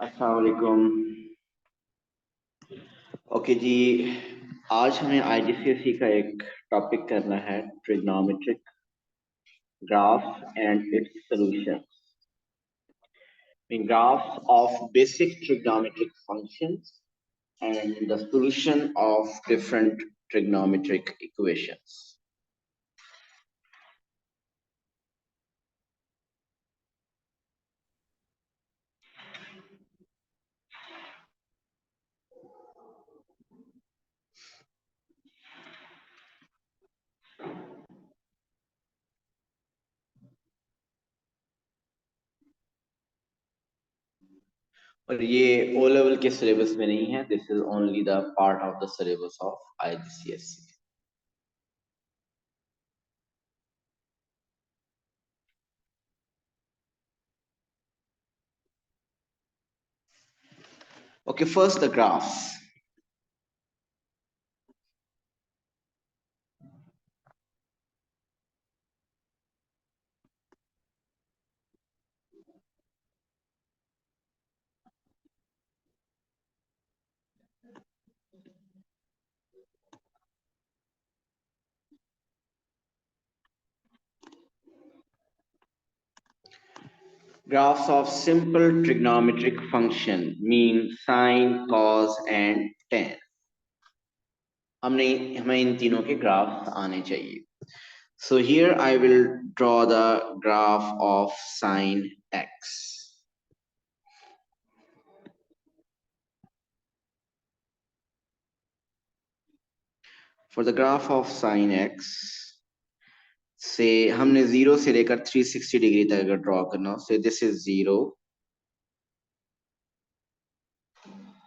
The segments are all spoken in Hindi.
अस्सलाम वालेकुम। ओके जी, आज हमें आईजीसीएसई का एक टॉपिक करना है, trigonometric graph and it's solution. Graphs of basic trigonometric functions and the solution of different trigonometric equations. और ये ओ लेवल के सिलेबस में नहीं है, this is only the part of the syllabus of IGCSE. Okay, first the graphs. Graphs of simple trigonometric function mean sine, cos and tan. हमें इन तीनों के ग्राफ आने चाहिए. So here I will draw the graph of sine x. For the graph of sine x, से हमने 0 से लेकर 360 डिग्री तक अगर ड्रॉ करना हो, so this is 0,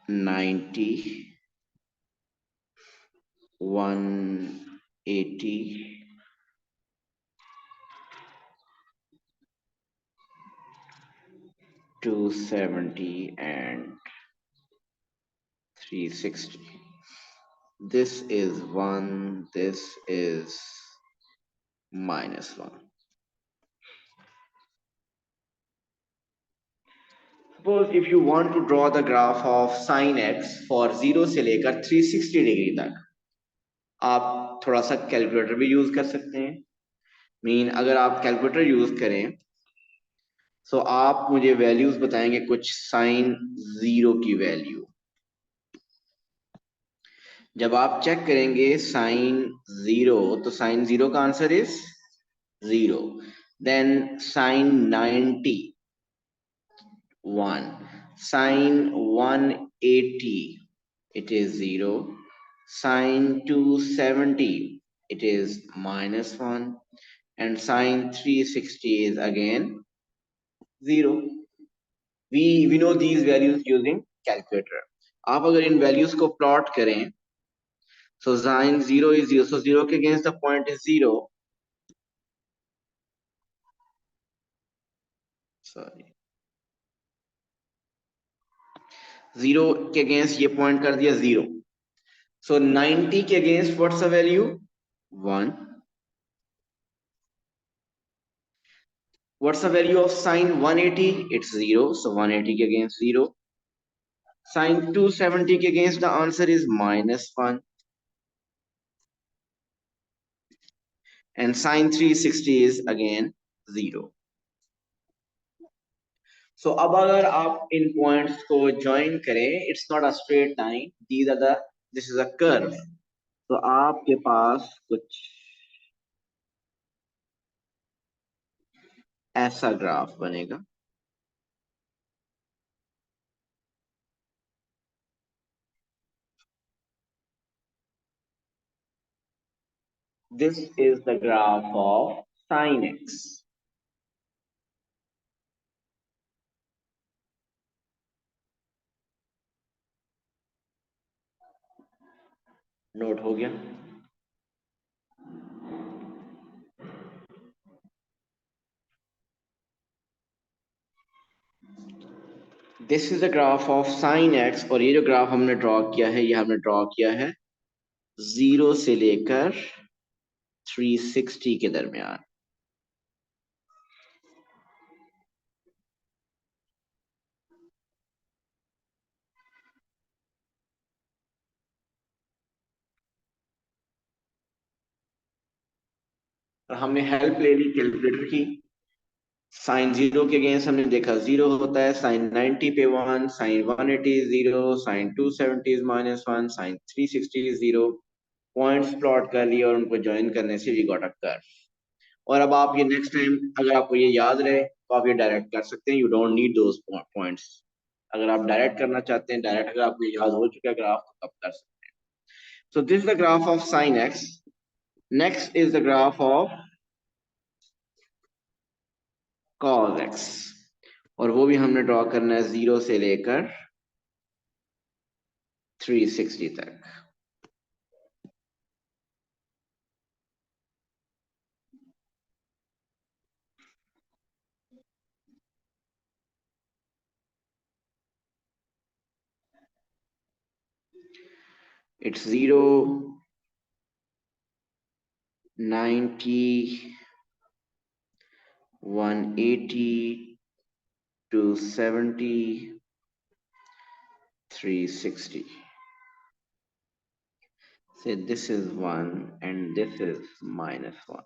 90, 180, 270 and 360. This is 1, this is -1. Suppose if you want to draw the graph of sin x for 0 से लेकर 360 डिग्री तक, आप थोड़ा सा कैलकुलेटर भी यूज कर सकते हैं. मीन अगर आप कैलकुलेटर यूज करें तो आप मुझे वैल्यूज बताएंगे कुछ साइन 0 की वैल्यू. जब आप चेक करेंगे साइन 0, तो साइन 0 का answer is 0. Then sine 90 1, sin 180 it is 0, sin 270 it is -1, and sin 360 is again 0. We know these values using calculator. आप अगर इन वैल्यूज को प्लॉट करें, so sin 0 is 0, so 0 के against the point is 0, sorry, 0 के अगेंस्ट ये पॉइंट कर दिया 0. So 90 के against what's the value 1. What's the value of sin 180? It's 0, so 180 के against 0. Sin 270 के against the answer is -1. And sin 360 is again 0. So अब अगर आप इन पॉइंट्स को ज्वाइन करें, it's not a straight line, this is a curve. तो आपके पास कुछ ऐसा ग्राफ बनेगा. This is the graph of sin x. Note हो गया? This is the graph of sine x. और ये जो ग्राफ हमने ड्रॉ किया है, ये हमने ड्रॉ किया है 0 से लेकर 360 के दरमियान. और हमने हेल्प ले ली कैलकुलेटर की। साइन 0 के अगेंस्ट हमने देखा 0 होता है, साइन 90 पे 1, sine 180 0, sine 270 -1, sine 360 0। Points plot कर लिए और उनको ज्वाइन करने से वी गॉट अ कर्व। और अब आप ये नेक्स्ट टाइम अगर आपको ये याद रहे तो आप ये डायरेक्ट कर सकते हैं, you don't need those points. अगर आप डायरेक्ट करना चाहते हैं, डायरेक्ट अगर आपको याद हो चुका है ग्राफ तो आप कर सकते हैं। So this is the graph of sine x. Next is the graph of cos x, और वो भी हमने ड्रॉ करना है 0 से लेकर 360 तक। It's 0, 90, 180, 270, 360. Say this is 1 and this is -1.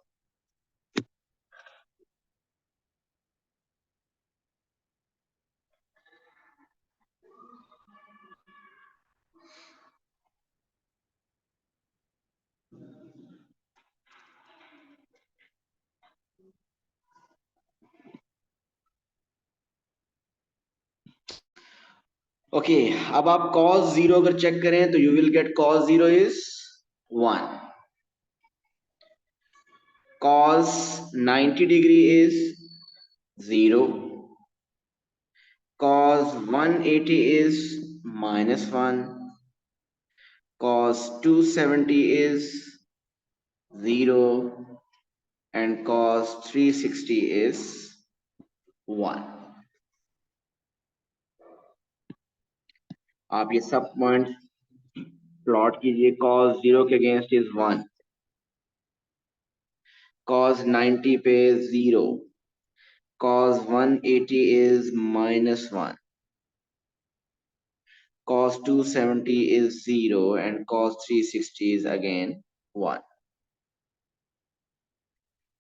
Okay, अब आप cos 0 अगर चेक करें तो you will gate cos 0 is 1, cos 90 degree is 0, cos 180 is -1, cos 270 is 0, and cos 360 is 1. आप ये सब पॉइंट प्लॉट कीजिए। cos 0 के अगेंस्ट इज 1, cos 90 पे 0, cos 180 is -1, cos 270 is 0, and cos 360 is again 1.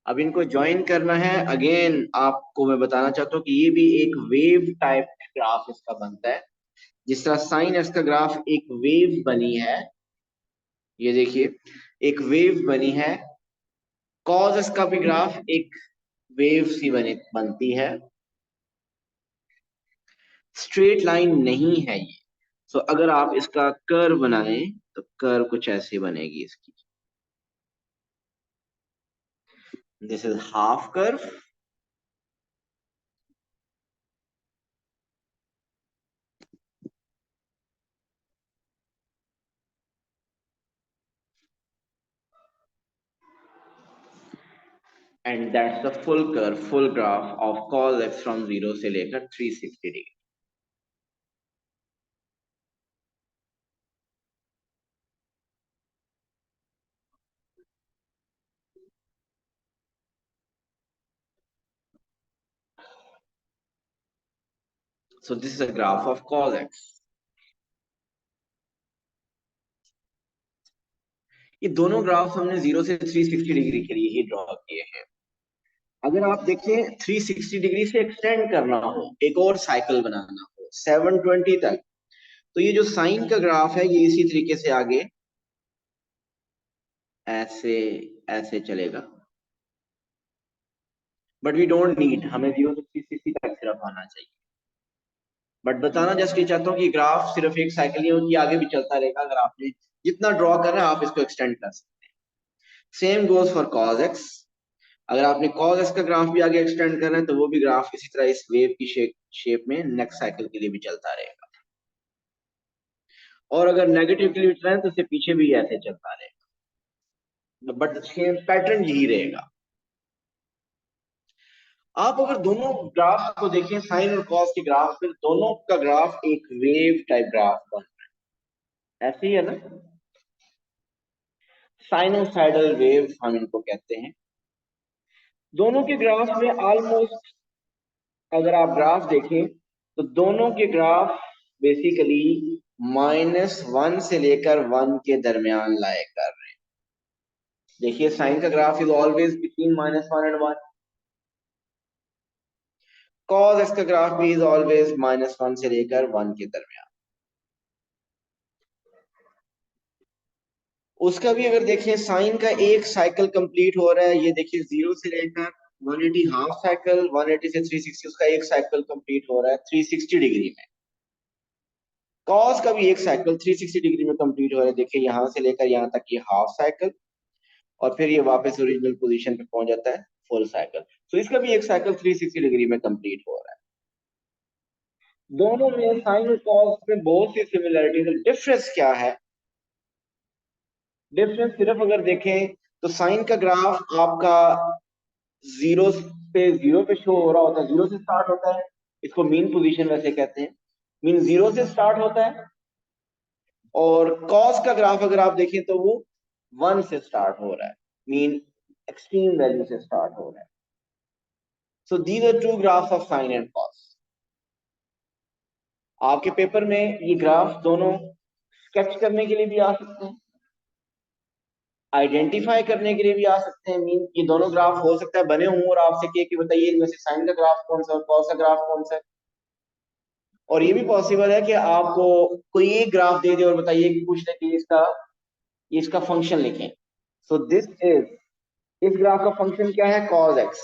अब इनको ज्वाइन करना है। अगेन आपको मैं बताना चाहता हूँ कि ये भी एक वेव टाइप ग्राफ इसका बनता है। जिस तरह साइन एक्स का ग्राफ एक वेव बनी है, ये देखिए एक वेव बनी है, कॉस एक्स का भी ग्राफ एक वेव सी बनती है। स्ट्रेट लाइन नहीं है ये। सो अगर आप इसका कर्व बनाएं तो कर्व कुछ ऐसी बनेगी इसकी। This is half curve, and that's the full curve, full graph of cos x from 0 से लेकर 360 degree. So this is a graph of cos x। ये दोनों ग्राफ हमने 0 से 360 डिग्री के लिए ही ड्रॉ किए हैं। अगर आप देखें 360 डिग्री से एक्सटेंड करना हो, एक और साइकिल बनाना हो 720 तक, तो ये जो साइन का ग्राफ है ये इसी तरीके से आगे ऐसे ऐसे चलेगा। बट वी डोंट नीड, हमें 0 से 360 तक सिर्फ आना चाहिए। बट बताना जस्ट ये चाहता हूँ कि ग्राफ सिर्फ एक साइकिल नहीं होती, आगे भी चलता रहेगा। अगर आपने जितना ड्रॉ करना है आप इसको एक्सटेंड कर सकते हैं। Same goes for cos x। अगर आपने cos x का ग्राफ भी आगे एक्सटेंड करना है तो वो भी ग्राफ इसी तरह इस वेव की शेप में नेक्स्ट साइकिल के लिए भी चलता रहेगा। और अगर नेगेटिव के लिए चलाएं तो इससे पीछे भी ऐसे चलता रहेगा, बट सेम पैटर्न यही रहेगा। आप अगर दोनों ग्राफ को देखें, साइन और कॉस के ग्राफ, फिर दोनों का ग्राफ एक वेव टाइप ग्राफ बन रहा है, ऐसे ही है ना। साइनोसाइडल वेव हम इनको कहते हैं। दोनों के ग्राफ में ऑलमोस्ट, अगर आप ग्राफ देखें तो दोनों के ग्राफ बेसिकली -1 से लेकर 1 के दरमियान लाए कर रहे हैं। देखिए साइन का graph is always between -1 and 1। Cos x का ग्राफ भी इज ऑलवेज -1 से लेकर 1 के दरमियान। उसका भी अगर देखें साइन का एक साइकिल कंप्लीट हो रहा है, ये देखिए 0 से लेकर 180 हाफ साइकिल, 180 से 360 उसका एक साइकिल कंप्लीट हो रहा है 360 डिग्री में। कॉस का भी एक साइकिल 360 डिग्री में कंप्लीट हो रहा है, देखिए यहां से लेकर यहां तक ये हाफ साइकिल, और फिर ये वापस ओरिजिनल पोजीशन पे पहुंच जाता है फुल साइकिल। तो इसका भी एक साइकिल 360 डिग्री में कंप्लीट हो रहा है। दोनों में साइन और कॉस में बहुत सी सिमिलरिटीज है। डिफरेंस क्या है? डिफरेंस सिर्फ अगर देखें तो साइन का ग्राफ आपका जीरो जीरो पे शो हो रहा होता है, जीरो से स्टार्ट होता है, इसको मीन पोजीशन वैसे कहते हैं, मीन जीरो से स्टार्ट होता है। और कॉस का ग्राफ अगर आप देखें तो वो 1 से स्टार्ट हो रहा है, मीन एक्सट्रीम वैल्यू से स्टार्ट हो रहा है। So these are two graphs of sine and cos. आपके पेपर में ये ग्राफ दोनों स्केच करने के लिए भी आ सकते हैं, आइडेंटिफाई करने के लिए भी आ सकते हैं। मीन ये दोनों ग्राफ हो सकता है बने हों और आपसे कि बताइए इनमें से साइन का ग्राफ कौन सा और कॉस का ग्राफ कौन सा है। और ये भी पॉसिबल है कि आपको कोई एक ग्राफ दे दे और बताइए कि पूछ ले कि इसका फंक्शन लिखें। सो दिस इज, इस ग्राफ का फंक्शन क्या है? Cos x.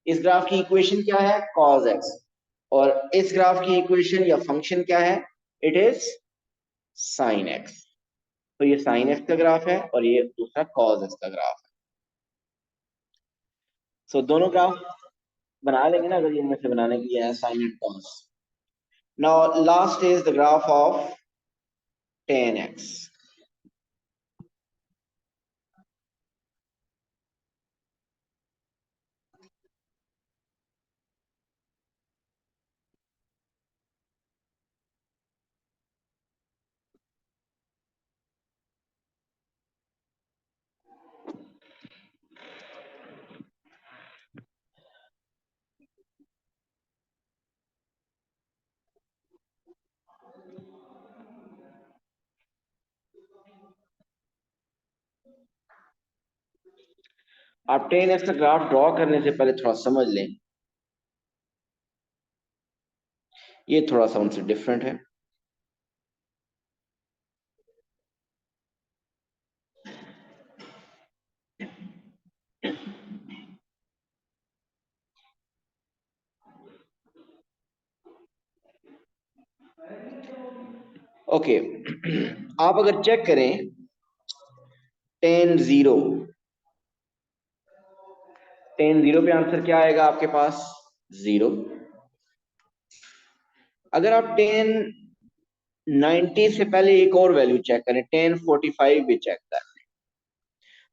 इस ग्राफ की इक्वेशन क्या है? Cos x. और इस ग्राफ की इक्वेशन या फंक्शन क्या है? It is sine x. तो ये साइन एक्स का ग्राफ है और ये दूसरा कॉस एक्स का ग्राफ है। सो दोनों ग्राफ बना लेंगे ना अगर ये इनमें से बनाने के लिए है sine and cos. Now last is the graph of tan x। आप tan x का ग्राफ ड्रॉ करने से पहले थोड़ा समझ लें, ये थोड़ा सा उनसे डिफरेंट है। ओके आप अगर चेक करें tan 0, tan 0 पे आंसर क्या आएगा आपके पास? 0। अगर आप tan 90 से पहले एक और वैल्यू चेक करें, tan 45 भी चेक करें,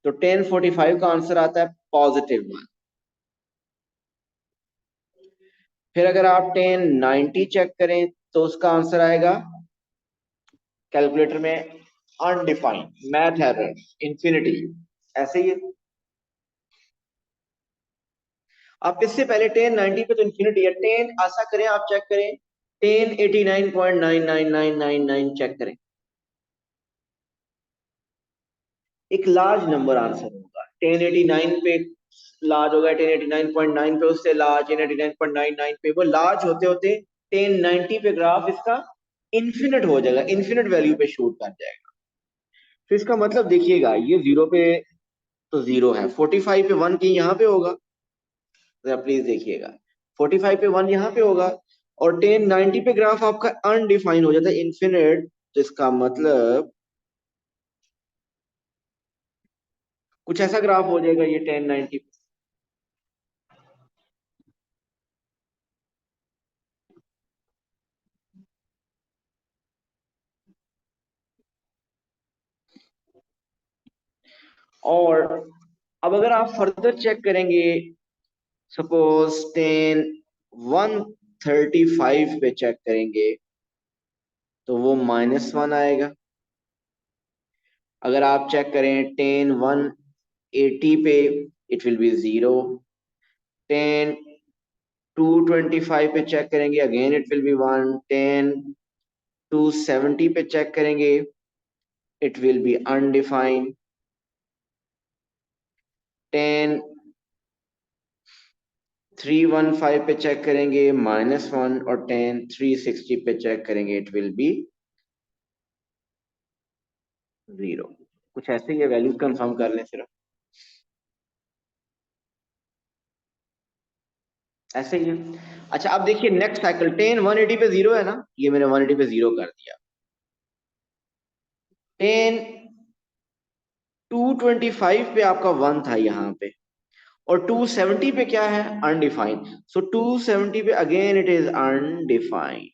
तो tan 45 का आंसर आता है +1। फिर अगर आप tan 90 चेक करें तो उसका आंसर आएगा कैलकुलेटर में अनडिफाइंड, मैथ एरर, इंफिनिटी, ऐसे ही है। आप इससे पहले tan 90 पे तो इंफिनिटी है, टेन ऐसा करें आप चेक करें, tan 89.99999 चेक करें, एक लार्ज नंबर आंसर होगा। tan 89 पे लार्ज होगा, tan 89.9 पे उससे लार्ज, tan 89.99 पे, वो लार्ज होते होते tan 90 पे ग्राफ इसका इन्फिनिट हो जाएगा, इन्फिनिट वैल्यू पे शूट कर जाएगा। तो इसका मतलब देखिएगा ये 0 पे तो 0 है, 45 पे 1 की यहाँ पे होगा, जरा प्लीज देखिएगा, 45 पे 1 यहाँ पे होगा, और tan 90 पे ग्राफ आपका अनडिफाइन हो जाता है, इन्फिनिट। तो इसका मतलब कुछ ऐसा ग्राफ हो जाएगा ये tan 90। और अब अगर आप फर्दर चेक करेंगे, सपोज tan 135 पे चेक करेंगे तो वो -1 आएगा। अगर आप चेक करें tan 180 पे, इट विल बी 0। tan 225 पे चेक करेंगे, again it will be 1। tan 270 पे चेक करेंगे, इट विल बी अनडिफाइंड। 10 315 पे चेक करेंगे -1 और 10 360 पे चेक करेंगे इट विल बी 0। कुछ ऐसे ही वैल्यूज कंफर्म कर लें सिर्फ, ऐसे ही है। अच्छा अब देखिए नेक्स्ट साइकिल 10 180 पे 0 है ना, ये मैंने 180 पे 0 कर दिया। 10 225 पे आपका 1 था यहाँ पे, और 270 पे क्या है, अनडिफाइंड। सो 270 पे अगेन इट इज अनडिफाइंड।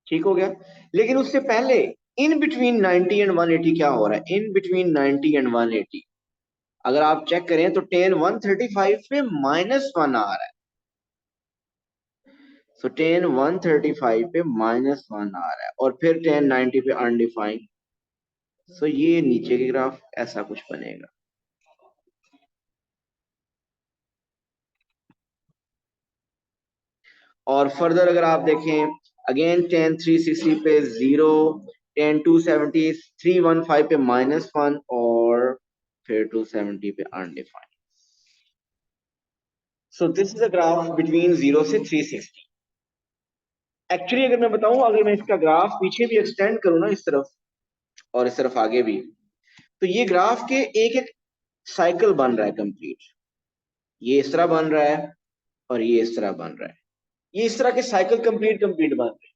ठीक हो गया। लेकिन उससे पहले इन बिटवीन 90 एंड 180 क्या हो रहा है, इन बिटवीन 90 एंड 180 अगर आप चेक करें तो 10 135 पे -1 आ रहा है। सो 10 135 पे -1 आ रहा है, और फिर 10 90 पे अनडिफाइंड। सो ये नीचे की ग्राफ ऐसा कुछ बनेगा। और फर्दर अगर आप देखें अगेन 10 360 पे 0, 10 270 315 पे -1, और फिर 270 पे undefined. So this is a graph between 0 से 360। एक्चुअली अगर मैं बताऊं, अगर मैं इसका ग्राफ पीछे भी एक्सटेंड करूं ना इस तरफ और इस तरफ आगे भी, तो ये ग्राफ के एक एक साइकिल बन रहा है कंप्लीट। ये इस तरह बन रहा है और ये इस तरह बन रहा है। ये इस तरह के साइकिल कंप्लीट कंप्लीट बन रहे हैं।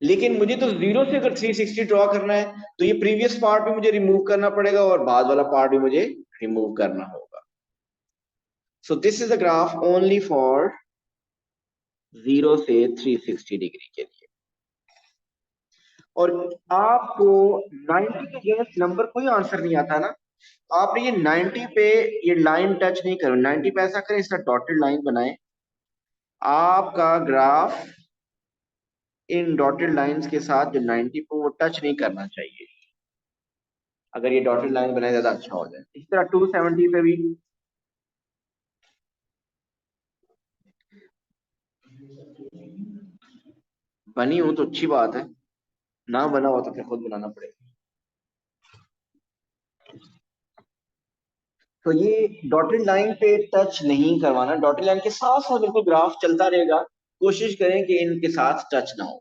लेकिन मुझे तो 0 से अगर 360 ड्रॉ करना है तो ये प्रीवियस पार्ट भी मुझे रिमूव करना पड़ेगा और बाद वाला पार्ट भी मुझे रिमूव करना होगा। So this is a graph only for 0 से 360 डिग्री के लिए। और आपको 90 के अगेंस्ट नंबर कोई आंसर नहीं आता ना, तो आपने ये 90 पे ये लाइन टच नहीं करो। 90 पे ऐसा करें, इसका डॉटेड लाइन बनाएं। आपका ग्राफ इन डॉटेड लाइंस के साथ जो 90 को वो टच नहीं करना चाहिए। अगर ये डॉटेड लाइन बनाए ज्यादा अच्छा हो जाए। इस तरह 270 पे भी बनी हो तो अच्छी बात है, ना बना हो तो फिर खुद बनाना पड़ेगा। तो ये डॉटेड लाइन पे टच नहीं करवाना, डॉटेड लाइन के साथ साथ बिल्कुल ग्राफ चलता रहेगा। कोशिश करें कि इनके साथ टच ना हो,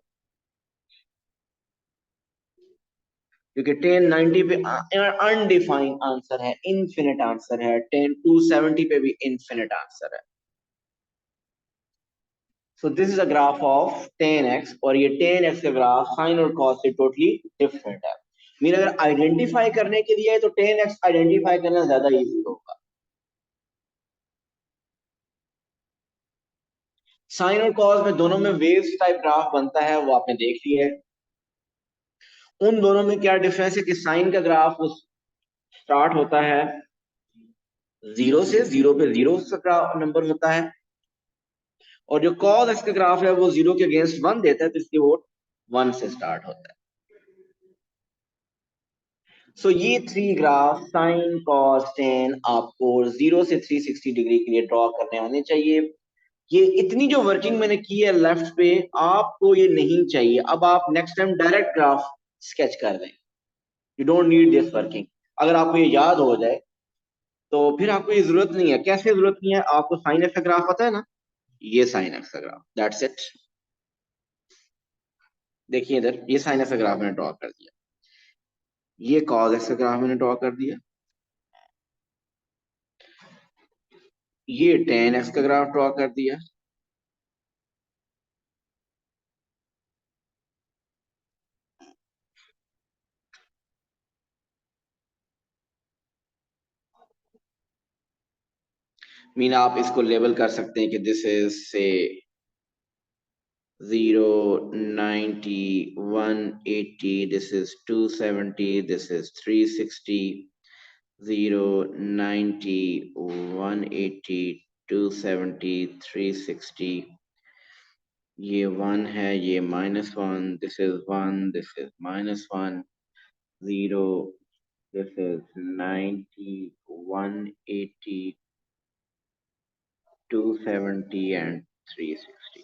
क्योंकि 10 90 पे अनडिफाइंड आंसर है, इनफिनिट आंसर है। 10 270 पे भी इनफिनिट आंसर है। So this is a graph of 10x, और ये 10x का ग्राफ साइन और कॉस से टोटली डिफरेंट है। मीन अगर आइडेंटिफाई करने के लिए है तो 10x आइडेंटिफाई करना ज्यादा इजी होगा। साइन और कॉस में दोनों में वेव्स टाइप ग्राफ बनता है, वो आपने देख लिया है। उन दोनों में क्या डिफरेंस है कि साइन का ग्राफ स्टार्ट होता है 0 से, 0 पे 0 का नंबर होता है, और जो कॉस एक्स का ग्राफ है वो 0 के अगेंस्ट 1 देता है, तो इसलिए वो 1 से स्टार्ट होता है। सो ये three graph sign cos ten आपको 0 से 360 डिग्री के लिए ड्रॉ करने आने चाहिए। ये इतनी जो वर्किंग मैंने की है लेफ्ट पे, आपको ये नहीं चाहिए। अब आप next time direct graph sketch कर दें, you don't need this working. अगर आपको ये याद हो जाए तो फिर आपको ये जरूरत नहीं है। कैसे जरूरत नहीं है, आपको साइन एक्स का ग्राफ पता है ना, ये साइन एक्स का ग्राफ, दैट्स इट। देखिए इधर ये साइन एक्स का ग्राफ मैंने ड्रॉ कर दिया, ये कॉस एक्स का ग्राफ मैंने ड्रॉ कर दिया, ये टेन एक्स का ग्राफ ड्रॉ कर दिया। मीन आप इसको लेबल कर सकते हैं कि दिस इज से 0 90 180, दिस इज 270, दिस इज 360, 0 90 180 270 360। ये 1 है, ये -1, this is 1, this is -1, 0, this is 90 180 270 and 360।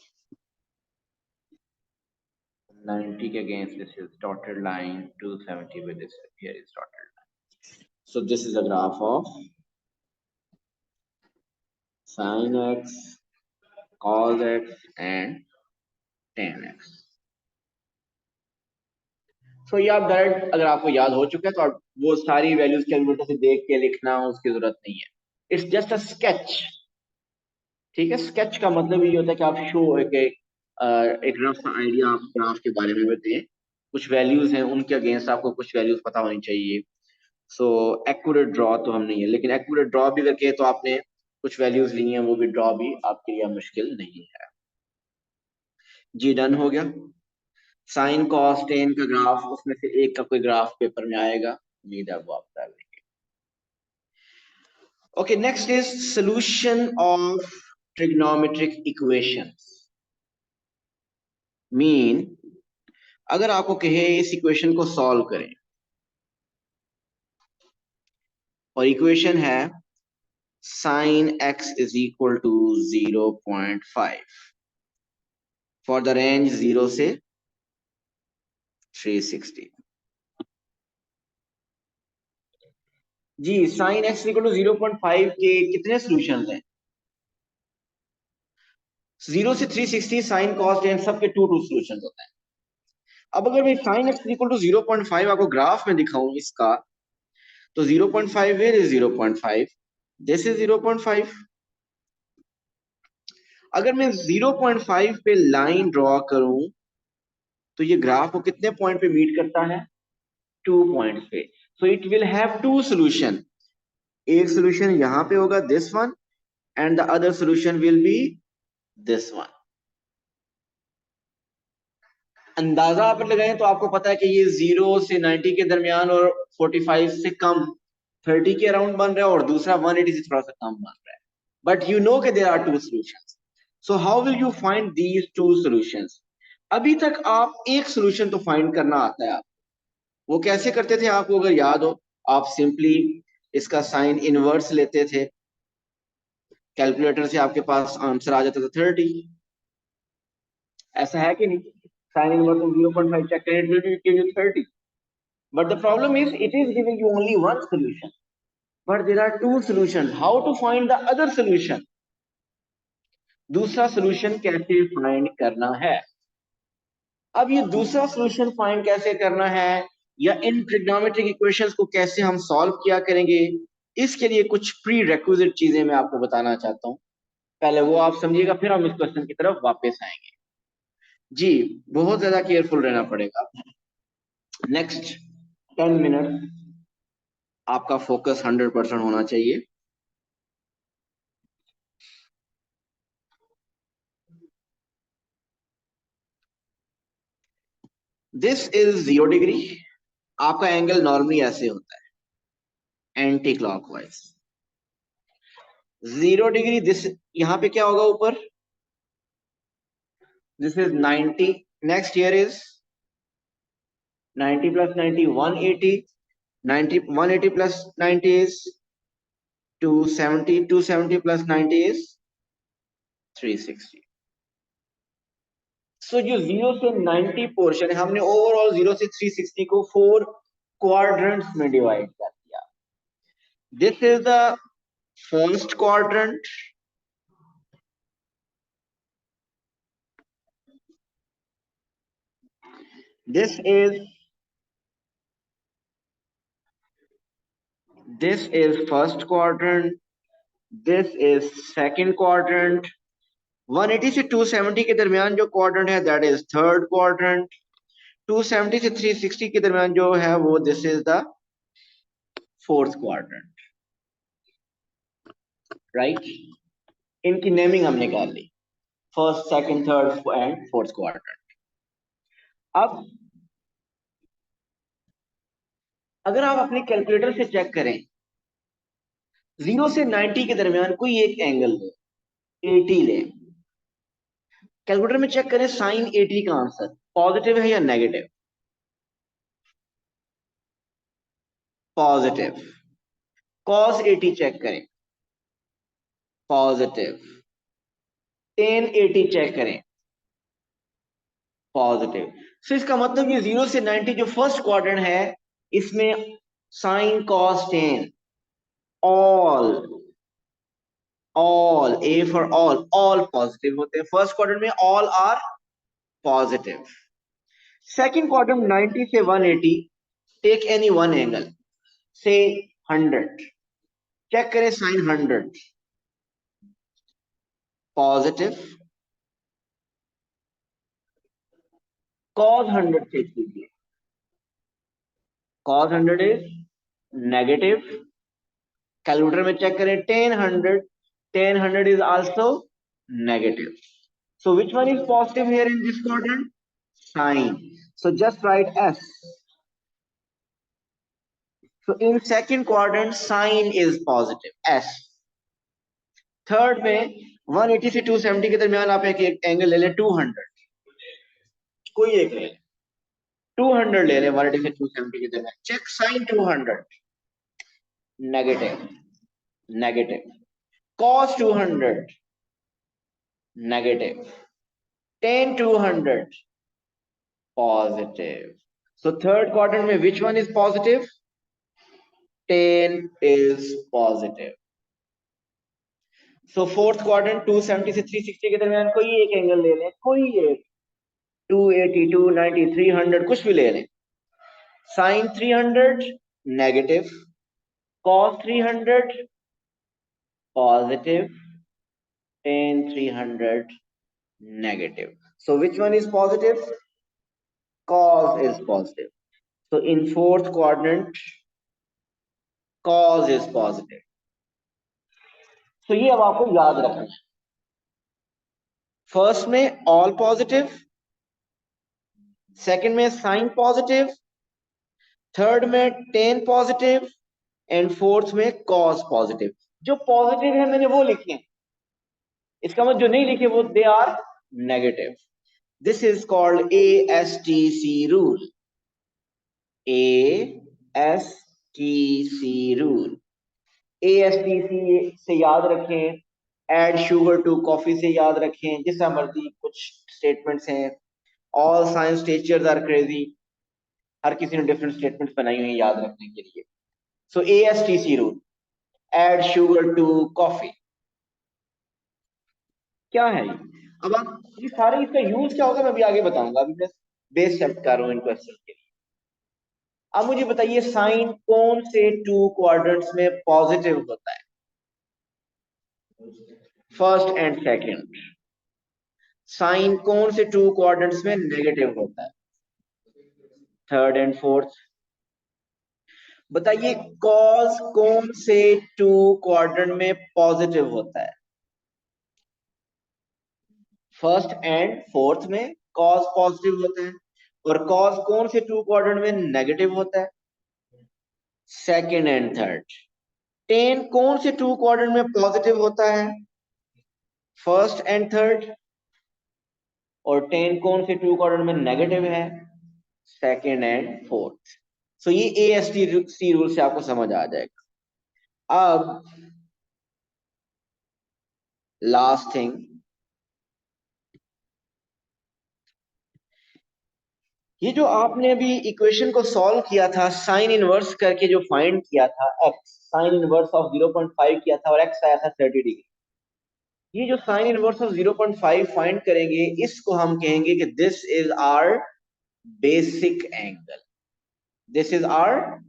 90 के against this is dotted line, 270 with this here is dotted line. So this is a graph of sin x, cos x and tan x. So ये आप डायरेक्ट अगर आपको याद हो चुका है तो आप वो सारी वैल्यूज कैलकुलेटर से देख के लिखना उसकी जरूरत नहीं है. It's just a sketch. ठीक है, स्केच का मतलब ये होता है कि आप शो एक रफ आइडिया आप ग्राफ के बारे में बताएं. कुछ वैल्यूज हैं उनके अगेंस्ट आपको कुछ वैल्यूज पता होनी चाहिए. सो एक्यूरेट ड्रॉ तो हम नहीं है, लेकिन एक्यूरेट ड्रॉ भी करके तो आपने कुछ वैल्यूज ली हैं, वो भी ड्रॉ भी आपके लिए मुश्किल नहीं है. जी डन हो गया. साइन कॉस टेन का ग्राफ, उसमें से एक का कोई ग्राफ पेपर में आएगा, उम्मीद है वो आप कर लेंगे. Okay, next is solution of trigonometric equations. Mean अगर आपको कहे इस इक्वेशन को सॉल्व करें और इक्वेशन है sin x is equal to 0.5 for the range 0 से 360. जी sin x इक्वल टू 0.5 के कितने सॉल्यूशंस हैं? 0 से 360 sin cos tan सबके 2 सॉल्यूशंस होते हैं. अब अगर मैं sin x इक्वल टू 0.5 आपको ग्राफ में दिखाऊं इसका, तो 0.5 वेयर इज 0.5, दिस इज 0.5. अगर मैं 0.5 पे लाइन ड्रॉ करूं तो ये ग्राफ को कितने पॉइंट पे मीट करता है? 2 पॉइंट्स पे. So it will have 2 solution. एक सॉल्यूशन यहां पे होगा this one, and the other solution will be this one. अंदाजा आप लगाएं तो आपको पता है कि ये 0 से 90 के दरमियान और 45 से कम 30 के अराउंड बन रहा है, और दूसरा 180 से थोड़ा सा कम बन रहा है. बट यू नो कि there are 2 solutions. So how will you find these 2 solutions? अभी तक आप एक सॉल्यूशन तो फाइंड करना आता है. आप वो कैसे करते थे आपको अगर याद हो? आप सिंपली इसका साइन इनवर्स लेते थे, कैलकुलेटर से आपके पास आंसर आ जाता था 30. ऐसा है कि नहीं? साइन इनवर्स ऑफ 0.5 चेक करें, it will give you 30. But the problem is it is giving you only one solution, but there are 2 solutions. How to find the other solution? दूसरा solution कैसे find करना है? अब ये दूसरा solution find कैसे करना है, या इन trigonometric equations को कैसे हम solve किया करेंगे, इसके लिए कुछ prerequisite चीजें मैं आपको बताना चाहता हूं. पहले वो आप समझिएगा, फिर हम इस क्वेश्चन की तरफ वापस आएंगे. जी बहुत ज्यादा केयरफुल रहना पड़ेगा. नेक्स्ट 10 मिनट आपका फोकस 100% होना चाहिए. This is 0 degree. आपका एंगल नॉर्मली ऐसे होता है एंटी क्लॉकवाइज. 0 डिग्री दिस, यहां पे क्या होगा ऊपर? This is 90. Next year is 90 plus 90 180. 90 180 plus 90 is 270. 270 plus 90 is 360. सो जो 0 से 90 पोर्शन है, हमने ओवरऑल 0 से 360 को 4 क्वाड्रेंट्स में डिवाइड कर दिया. This is the first quadrant. This is first quadrant. This is second quadrant. 180 से 270 के दरमियान जो क्वाड्रेंट है दैट इज थर्ड क्वाड्रेंट. 270 से 360 के दरमियान जो है वो this is the fourth quadrant. Right, इनकी नेमिंग हमने कर ली, first second third and fourth quadrant. अब अगर आप अपने कैलकुलेटर से चेक करें, 0 से 90 के दरमियान कोई एक एंगल ले, 80 ले. कैलकुलेटर में चेक करें साइन 80 का आंसर पॉजिटिव है या नेगेटिव? पॉजिटिव. कॉस 80 चेक करें, पॉजिटिव. टेन 80 चेक करें, पॉजिटिव. सो इसका मतलब ये 0 से 90 जो फर्स्ट क्वाड्रेंट है, इसमें sine cos tan all A for all positive होते हैं। फर्स्ट क्वाड्रेंट में all are positive. Second quadrant 90 से 180, टेक एनी वन एंगल से 100, चेक करें साइन 100 पॉजिटिव, कॉस 100 चेक कीजिए, कॉस 100 इज नेगेटिव। कैलकुलेटर में चेक करें, ten hundred is also negative. So which one is positive here in this quadrant? Sine. So just write S. So in second quadrant, sine is positive, S. Third में 180 से 270 के दरमियान आप एक एंगल ले लें 200, कोई एक ले लें 200 ले लें 180 से 270 के दरमियान, check sine 200 negative, negative, cos 200 negative, tan 200 positive. So third quadrant में which one is positive? tan is positive. So fourth quadrant 270 से 360 के दरमियान कोई एक एंगल ले लें, कोई एक 280, 290, 300 कुछ भी ले लें। Sine 300 negative, cos 300 positive, tan 300 negative. So which one is positive? Cos is positive. So in fourth quadrant, cos is positive. So ये अब आपको याद रखना है। फर्स्ट में ऑल पॉजिटिव, सेकंड में साइन पॉजिटिव, थर्ड में टेन पॉजिटिव एंड फोर्थ में कॉस पॉजिटिव। जो पॉजिटिव है मैंने वो लिखे हैं, इसका मतलब जो नहीं लिखे वो they are negative. This is called ASTC rule, ASTC rule. ASTC से याद रखें, एड शुगर टू कॉफी से याद रखें, जिसा मर्जी, कुछ स्टेटमेंट्स हैं। All science teachers are crazy, हर किसी ने डिफरेंट स्टेटमेंट्स बनाई हुई हैं याद रखने के लिए। So ASTC rule, add sugar to coffee, क्या है ये? अब आप ये सारे, इसका यूज क्या होगा मैं भी आगे बताऊंगा, अभी मैं बेस सेट कर रहा हूँ इन क्वेश्चन के लिए। अब मुझे बताइए साइन कौन से टू क्वाड्रेंट्स में पॉजिटिव होता है? First and second. साइन कौन से टू क्वाड्रेंट्स में नेगेटिव होता है? Third and fourth. बताइए कॉस कौन से टू क्वाड्रेंट में पॉजिटिव होता है? फर्स्ट एंड फोर्थ में कॉस पॉजिटिव होता है। और कॉस कौन से टू क्वाड्रेंट में नेगेटिव होता है? Second and third. टेन कौन से टू क्वाड्रेंट में पॉजिटिव होता है? First and third. और टेन कौन से टू क्वाड्रेंट में नेगेटिव है? Second and fourth. सो ये ASTC रूल से आपको समझ आ जाएगा। अब लास्ट थिंग, ये जो आपने अभी इक्वेशन को सॉल्व किया था, साइन इनवर्स करके जो फाइंड किया था x, साइन इनवर्स ऑफ 0.5 किया था और x आया था 30 डिग्री। ये जो साइन इनवर्स ऑफ 0.5 फाइंड करेंगे, इसको हम कहेंगे कि this is our basic angle, this is our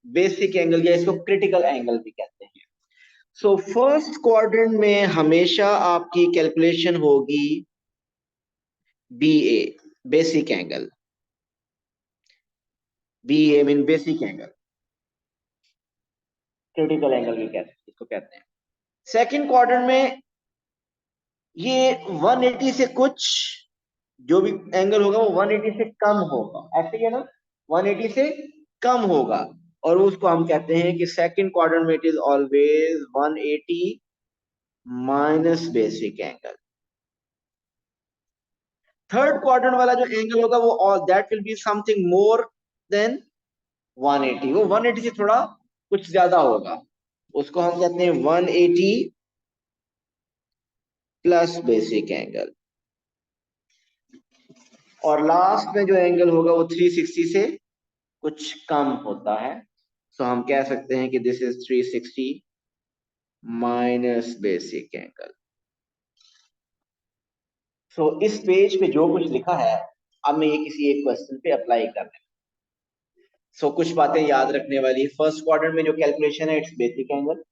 basic angle, या इसको क्रिटिकल एंगल भी कहते हैं। सो फर्स्ट क्वाड्रेंट में हमेशा आपकी कैलकुलेशन होगी BA, basic angle. BA mean basic angle, critical angle भी कहते हैं, इसको कहते हैं। सेकंड क्वाड्रेंट में ये 180 से कुछ, जो भी एंगल होगा वो 180 से कम होगा, ऐसे ही है ना, 180 से कम होगा, और उसको हम कहते हैं कि सेकंड क्वाड्रेंट में it is always 180 minus basic angle. Third quadrant वाला जो एंगल होगा वो all that will be something more than 180, वो 180 से थोड़ा कुछ ज्यादा होगा, उसको हम कहते हैं 180 प्लस बेसिक एंगल। और लास्ट में जो एंगल होगा वो 360 से कुछ कम होता है। सो हम कह सकते हैं कि this is 360 minus basic angle. So इस पेज पे जो कुछ लिखा है, अब मैं ये किसी एक क्वेश्चन पे अप्लाई कर रहा हूं। सो कुछ बातें याद रखने वाली। फर्स्ट क्वाड्रेंट में जो कैलकुलेशन है it's basic angle.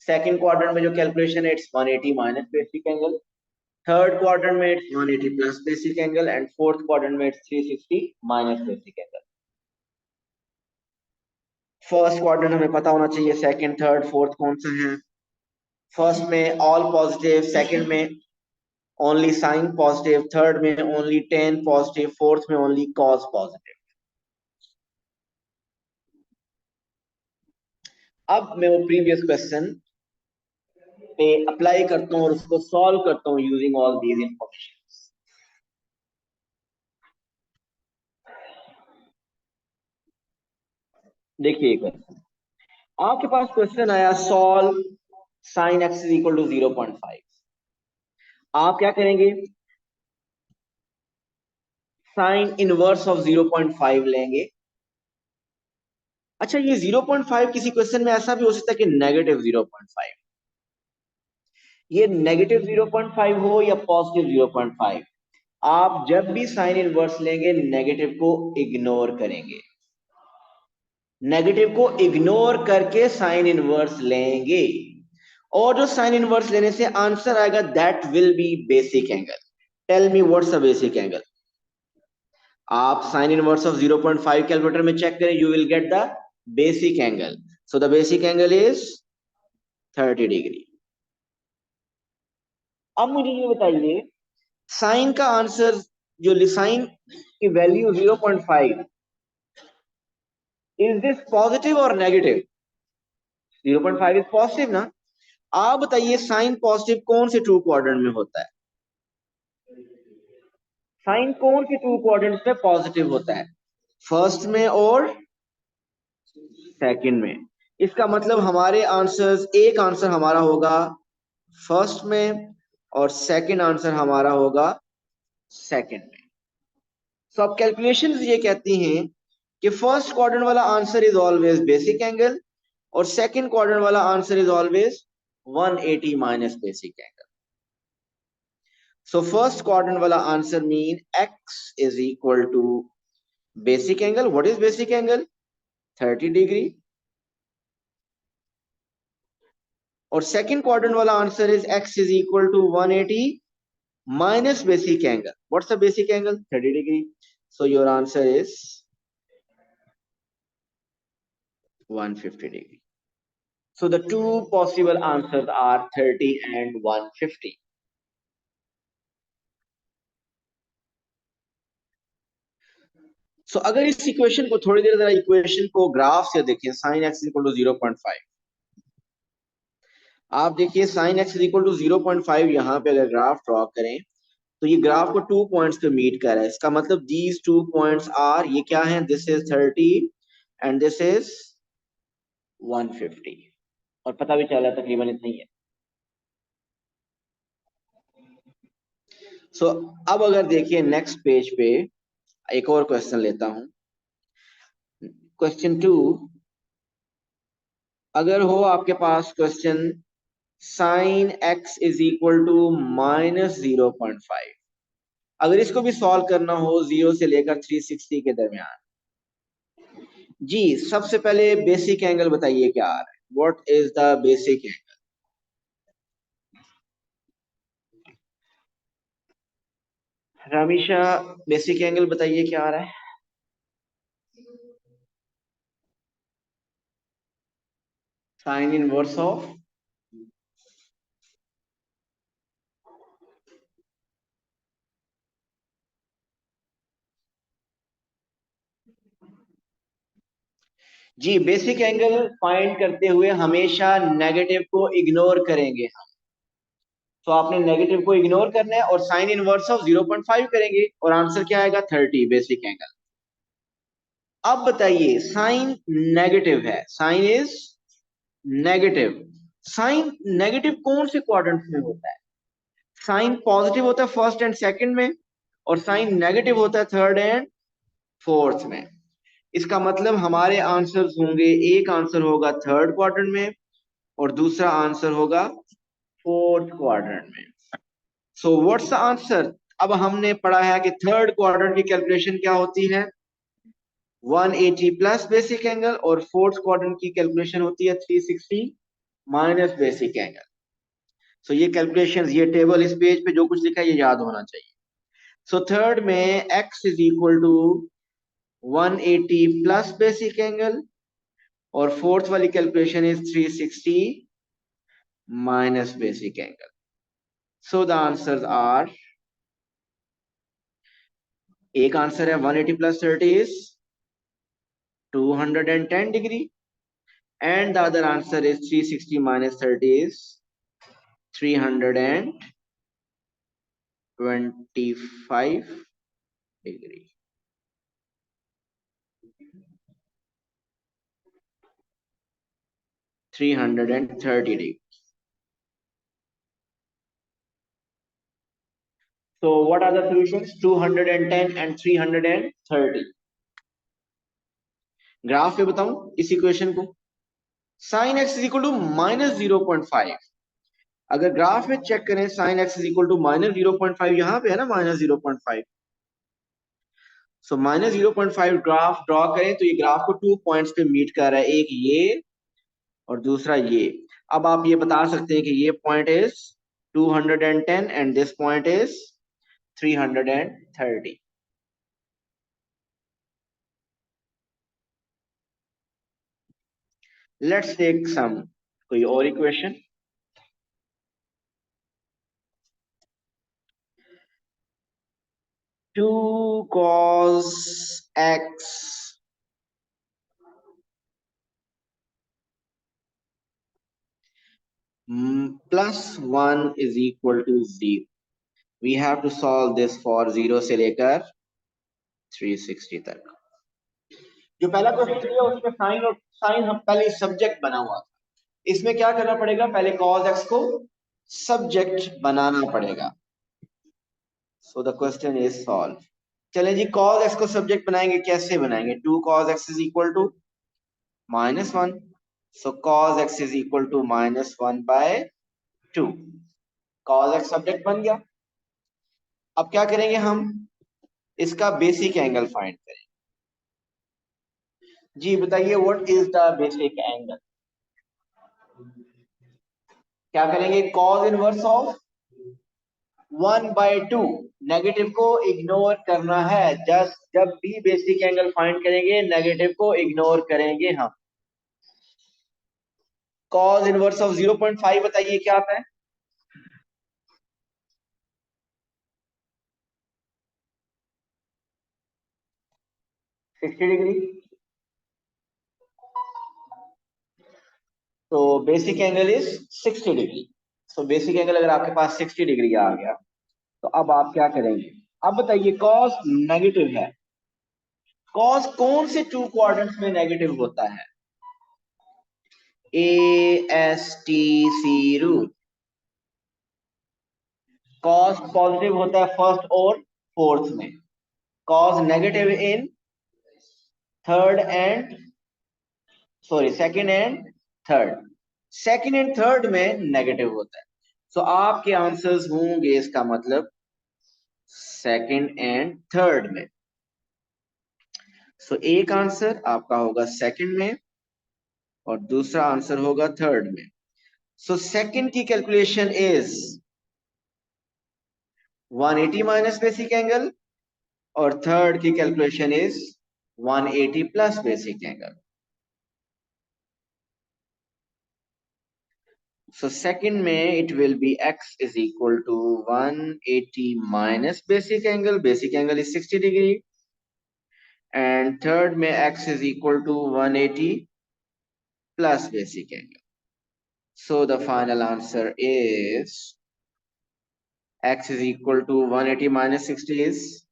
Second quadrant में जो कैलकुलेशन है it's 180 minus basic angle. Third quadrant में it's 180 plus basic angle and fourth quadrant में it's 360 minus basic angle. First quadrant हमें पता होना चाहिए, सेकंड थर्ड फोर्थ कौन सा है। फर्स्ट में ऑल पॉजिटिव, सेकंड में ओनली साइन पॉजिटिव, थर्ड में ओनली टेन पॉजिटिव, फोर्थ में ओनली कॉस पॉजिटिव। अब मैं वो प्रीवियस क्वेश्चन पे अप्लाई करता हूँ और उसको सॉल्व करता हूँ यूजिंग ऑल दीज इंफॉर्मेशन। देखिए क्वेश्चन, आपके पास क्वेश्चन आया solve sine x is equal to 0.5। आप क्या करेंगे, साइन इनवर्स ऑफ 0.5 लेंगे। अच्छा, ये 0.5 किसी क्वेश्चन में ऐसा भी हो सकता है कि नेगेटिव 0.5, ये नेगेटिव 0.5 हो या पॉजिटिव 0.5, आप जब भी साइन इनवर्स लेंगे नेगेटिव को इग्नोर करेंगे। नेगेटिव को इग्नोर करके साइन इनवर्स लेंगे, और जो साइन इनवर्स लेने से आंसर आएगा that will be basic angle. Tell me what's a basic angle. आप साइन इनवर्स ऑफ 0.5 कैलकुलेटर में चेक करें, you will get the basic angle. So the basic angle is 30 degree. अब मुझे ये बताइए, साइन का आंसर, जो साइन की वैल्यू 0.5, इज दिस पॉजिटिव और नेगेटिव? 0.5 इज पॉजिटिव ना। आप बताइए साइन पॉजिटिव कौन से टू क्वाड्रेंट में होता है? साइन कौन से टू क्वाड्रेंट्स में पॉजिटिव होता है? फर्स्ट में और सेकंड में। इसका मतलब हमारे आंसर्स, एक आंसर हमारा होगा फर्स्ट में और सेकंड आंसर हमारा होगा सेकंड में। सो अब कैलकुलेशंस ये कहती हैं कि फर्स्ट क्वाड्रेंट वाला answer is always basic angle और सेकंड क्वाड्रेंट वाला answer is always 180 minus basic angle. So first quadrant वाला answer mean x is equal to basic angle. What is basic angle? 30 degree. और सेकंड क्वाड्रेंट वाला answer is x is equal to 180 minus basic angle. What's the basic angle? 30 degree. So your answer is 150 degree. So the two possible answers are 30 and 150. So अगर इस इक्वेशन को थोड़ी देर जरा इक्वेशन को ग्राफ से देखें, sin x इक्वल टू 0.5, आप देखिए sin x इक्वल टू 0.5, यहाँ पे अगर ग्राफ ड्रॉ करें तो ये ग्राफ को 2 पॉइंट्स पे मीट कर रहा है। इसका मतलब दीज 2 पॉइंट्स आर, ये क्या है, this is 30 and this is 150, और पता भी चला तकरीबन इतना ही है। सो अब अगर देखिए नेक्स्ट पेज पे एक और क्वेश्चन लेता हूं। क्वेश्चन 2, अगर हो आपके पास question sine x is equal to minus 0.5, अगर इसको भी सॉल्व करना हो 0 से लेकर 360 के दरमियान, जी सबसे पहले बेसिक एंगल बताइए क्या आ रहा है। What is the basic angle? Ramisha, basic angle बताइए क्या आ रहा है। साइन इनवर्स ऑफ, जी बेसिक एंगल फाइंड करते हुए हमेशा नेगेटिव को इग्नोर करेंगे। तो आपने नेगेटिव को इग्नोर करना है और साइन इनवर्स ऑफ 0.5 करेंगे और आंसर क्या आएगा? 30 बेसिक एंगल। अब बताइए साइन नेगेटिव है, sine is negative, sine negative कौन से क्वाड्रेंट में होता है? साइन पॉजिटिव होता है फर्स्ट एंड सेकंड में, और साइन नेगेटिव होता है थर्ड एंड फोर्थ में। इसका मतलब हमारे आंसर्स होंगे, एक आंसर होगा थर्ड क्वाड्रेंट में और दूसरा आंसर होगा फोर्थ क्वाड्रेंट में। So what's the answer? अब हमने पढ़ा है कि थर्ड क्वाड्रेंट की कैलकुलेशन क्या होती है, 180 प्लस बेसिक एंगल, और फोर्थ क्वाड्रेंट की कैलकुलेशन होती है 360 माइनस बेसिक एंगल। सो ये कैलकुलेशन, ये टेबल इस पेज पे जो कुछ लिखा है ये याद होना चाहिए। सो थर्ड में x is equal to 180 plus basic angle और फोर्थ वाली calculation is 360 minus basic angle. So the answers are, एक आंसर है 180 plus 30 is 210 degree and the other answer is 360 minus 30 is 325 degree. $330. So what are the solutions? 210 and 330. Graph पे बताऊं इस इक्वेशन को, sin x is equal to minus 0.5। अगर ग्राफ में चेक करें sin x is equal to minus 0.5, यहां पे है ना minus 0.5। सो minus 0.5 ग्राफ ड्रॉ करें तो ये ग्राफ को 2 पॉइंट्स पे मीट कर रहा है, एक ये और दूसरा ये। अब आप ये बता सकते हैं कि ये point is 210 and this point is 330। Let's take some कोई और equation. 2 cos x plus 1 is equal to 0। we have to solve this for 0 से लेकर 360 तक। जो पहला क्वेश्चन दिया उसमें साइन और साइन हम पहले सब्जेक्ट बना हुआ था, इसमें क्या करना पड़ेगा, पहले cos x को सब्जेक्ट बनाना पड़ेगा। So the question is solve. चलें जी, cos x को सब्जेक्ट बनाएंगे, कैसे बनाएंगे? 2 cos x is equal to -1, so cos x is equal to -1/2। cos x subject बन गया। अब क्या करेंगे हम, इसका बेसिक एंगल फाइंड करें। जी बताइए, what is the basic angle? क्या करेंगे, cos इनवर्स ऑफ 1/2। नेगेटिव को इग्नोर करना है, जस्ट जब भी बेसिक एंगल फाइंड करेंगे नेगेटिव को इग्नोर करेंगे हम। cos इनवर्स ऑफ 0.5 बताइए क्या आता है? 60 डिग्री। तो basic angle is 60 degree. So basic angle अगर आपके पास 60 डिग्री आ गया तो अब आप क्या करेंगे? अब बताइए, cos नेगेटिव है, cos कौन से 2 क्वाड्रेंट्स में नेगेटिव होता है? ASTC rule. cos पॉजिटिव होता है फर्स्ट और फोर्थ में, cos negative in third and sorry second and third. Second and third में नेगेटिव होता है। सो आपके आंसर्स होंगे इसका मतलब सेकंड एंड थर्ड में। सो एक आंसर आपका होगा सेकंड में और दूसरा आंसर होगा थर्ड में। सो सेकंड की calculation is 180 minus basic angle और थर्ड की calculation is 180 plus basic angle. So second में it will be x is equal to 180 minus basic angle is 60 degree, and third में x is equal to 180 plus basic angle. So the final answer is x is equal to 180 minus 60 is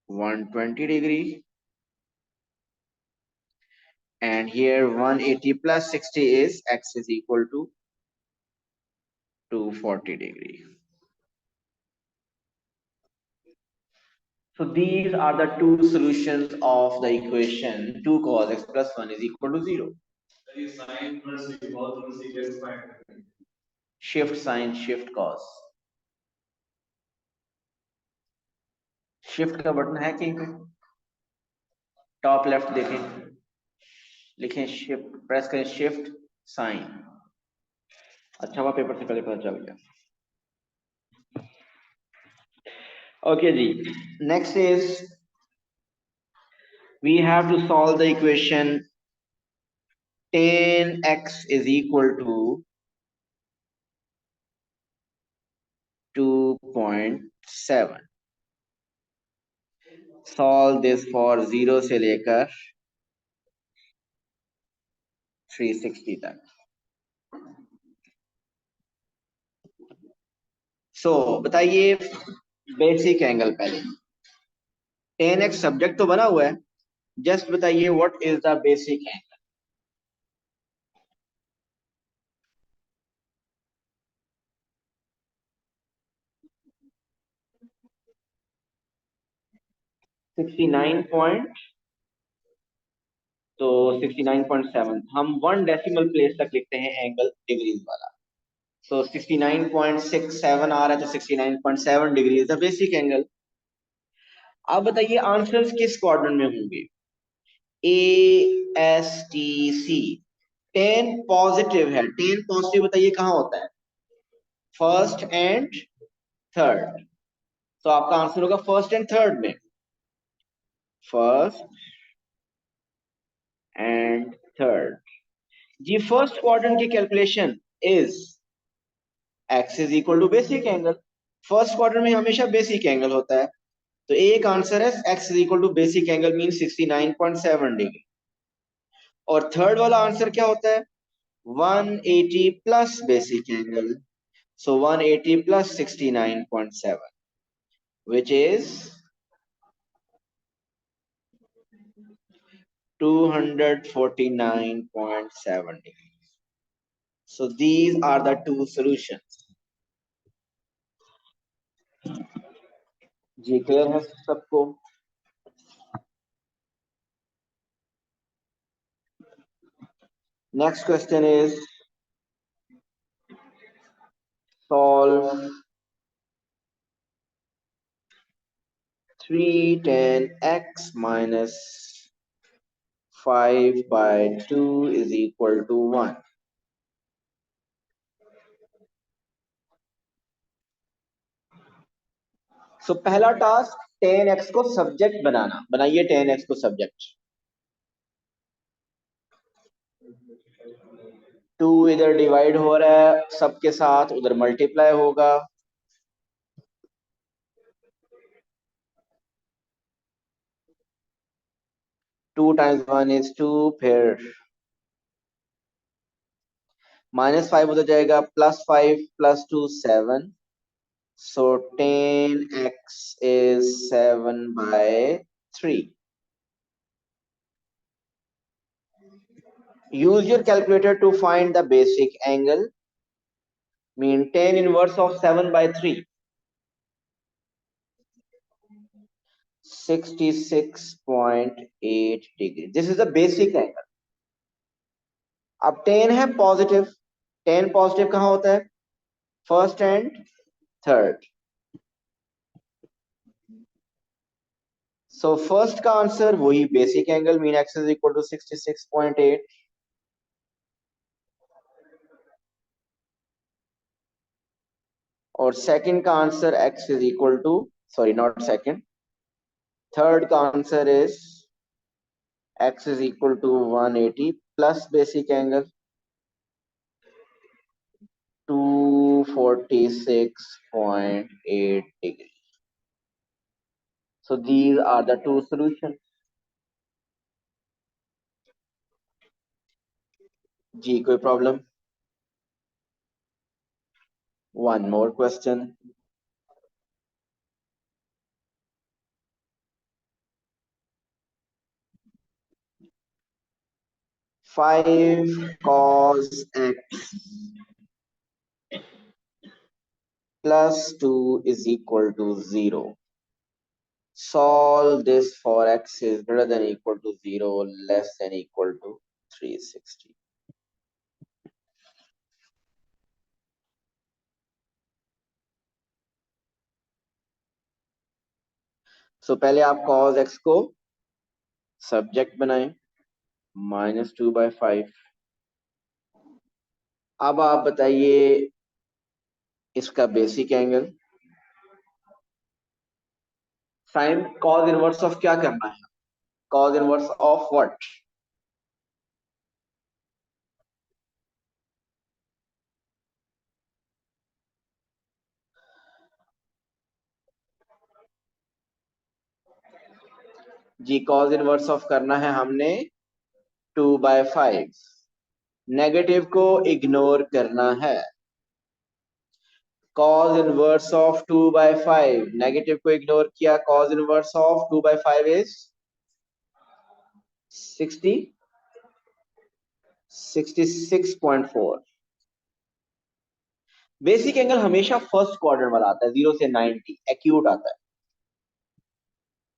120 degree, and here 180 plus 60 is x is equal to 240 degree. So these are the two solutions of the equation 2 cos x plus 1 is equal to 0. Shift sin, shift cos. Shift का बटन है कहीं पे? टॉप लेफ्ट देखें, लिखें शिफ्ट, प्रेस करें शिफ्ट साइन। अच्छा हुआ पेपर से पहले पता चल गया। ओके जी, next is we have to solve the equation tan x is equal to 2.7. Solve this for 0 से लेकर 360 तक। सो बताइए बेसिक एंगल पहले। tan x सब्जेक्ट तो बना हुआ है, जस्ट बताइए what is the basic angle. 69 point, तो 69.7 हम 1 डेसिमल प्लेस तक लिखते हैं एंगल डिग्रीज वाला। सो 69.67 आ रहा है, तो 69.7 degree is the basic angle. अब बताइए आंसर्स किस क्वाड्रेंट में होंगे? A S T C. Tan positive है, टेन पॉजिटिव बताइए कहां होता है? First and third. तो आपका आंसर होगा फर्स्ट एंड थर्ड में। फर्स्ट एंड थर्ड जी। फर्स्ट क्वाड्रेंट की calculation is x is equal to basic angle. First quadrant में हमेशा बेसिक एंगल होता है, तो एक आंसर है x is equal to basic angle mean 69.7 degree. और थर्ड वाला आंसर क्या होता है? 180 plus basic angle, so 180 plus 69.7 which is 249.7 degrees. So these are the two solutions. जी क्लियर है सबको? Next question is solve 310x minus 5 by 2 is equal to 1. So पहला टास्क tan x को सब्जेक्ट बनाना। बनाइए tan x को सब्जेक्ट। 2 इधर डिवाइड हो रहा है सबके साथ, उधर मल्टीप्लाई होगा। 2 times 1 is 2, फिर -5 उधर जाएगा, +5 + 2 7, so tan x is 7 by 3. Use your calculator to find the basic angle. Mean tan inverse of 7 by 3, 66.8 degree. This is the basic angle. अब tan है पॉजिटिव, tan पॉजिटिव कहां होता है? First and third. So first का आंसर वही basic angle mean x is equal to 66.8। और सेकंड का answer x is equal to, sorry not second, third का answer is x is equal to 180 plus basic angle 246.8 degree. So these are the two solutions. जी कोई problem? One more question. Five cos x plus 2 is equal to 0. Solve this for x is greater than equal to 0, less than equal to 360. So पहले आप cos x को सब्जेक्ट बनाएं, -2/5। अब आप बताइए इसका basic angle. Sine cos inverse of क्या करना है? cos inverse of what? जी, cos इनवर्स ऑफ करना है हमने 2/5। नेगेटिव को इग्नोर करना है। cos इनवर्स ऑफ 2/5, नेगेटिव को इग्नोर किया, cos inverse of 2/5 is 66.4। Basic angle हमेशा फर्स्ट क्वाड्रेंट वाला आता है, 0 से 90 एक्यूट आता है।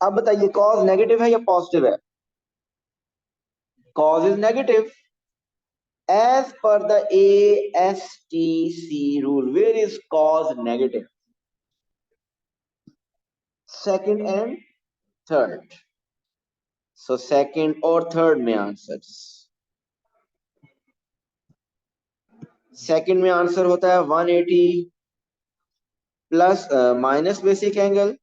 अब बताइए cos नेगेटिव है या पॉजिटिव है? cos is negative as per the ASTC rule. Where is cos negative? Second and third. So second और third में आंसर्स। सेकंड में आंसर होता है 180 प्लस माइनस बेसिक एंगल,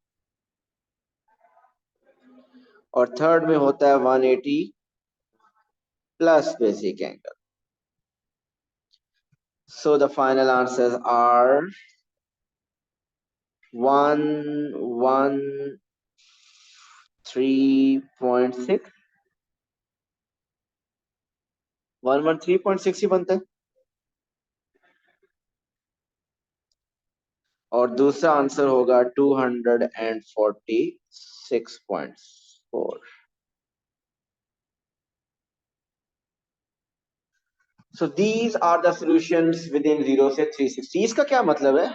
और थर्ड में होता है 180 plus basic angle. So the final answers are 113.6, 113.6 ही बनता है। और दूसरा आंसर होगा 246.4। So these are the solutions within 0 से 360। इसका क्या मतलब है?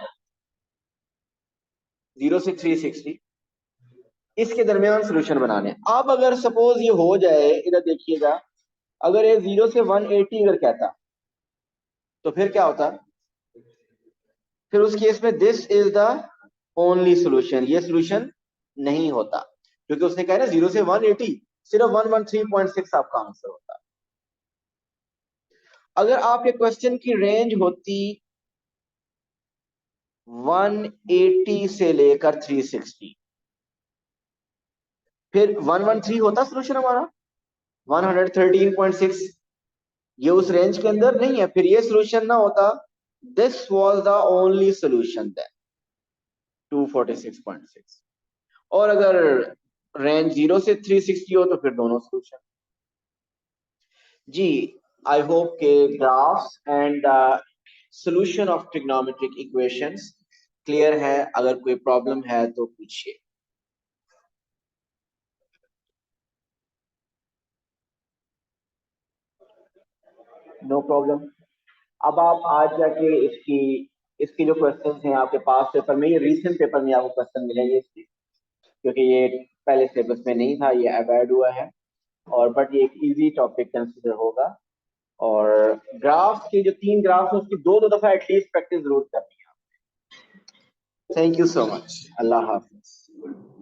0 से 360 इसके दरमियान सोल्यूशन बनाने। अब अगर सपोज ये हो जाए, इधर देखिएगा, अगर ये 0 से 180 अगर कहता तो फिर क्या होता? फिर उस केस में this is the only solution, ये सोल्यूशन नहीं होता, क्योंकि उसने कहा ना 0 से 180, सिर्फ 113.6 आपका आंसर होता। अगर आपके क्वेश्चन की रेंज होती 180 से लेकर 360, फिर 113 होता सोल्यूशन हमारा। 113.6 ये उस रेंज के अंदर नहीं है, फिर ये सोल्यूशन ना होता। This was the only solution then 246.6। और अगर रेंज 0 से 360 हो तो फिर दोनों सोल्यूशन। जी, आई होप के graphs and solution of trigonometric equations clear है। अगर कोई प्रॉब्लम है तो पूछिए। No problem. अब आप आज जाके इसकी इसकी जो क्वेश्चंस हैं आपके पास पेपर में, ये रीसेंट पेपर में आपको क्वेश्चन मिलेंगे इसके, क्योंकि ये पहले सिलेबस में नहीं था, ये अब ऐड हुआ है। और बट ये एक इजी टॉपिक कंसिडर होगा। और ग्राफ्स की जो 3 ग्राफ्स हैं उसकी दो दफा एटलीस्ट प्रैक्टिस जरूर करनी है। Thank you so much. Allah Hafiz.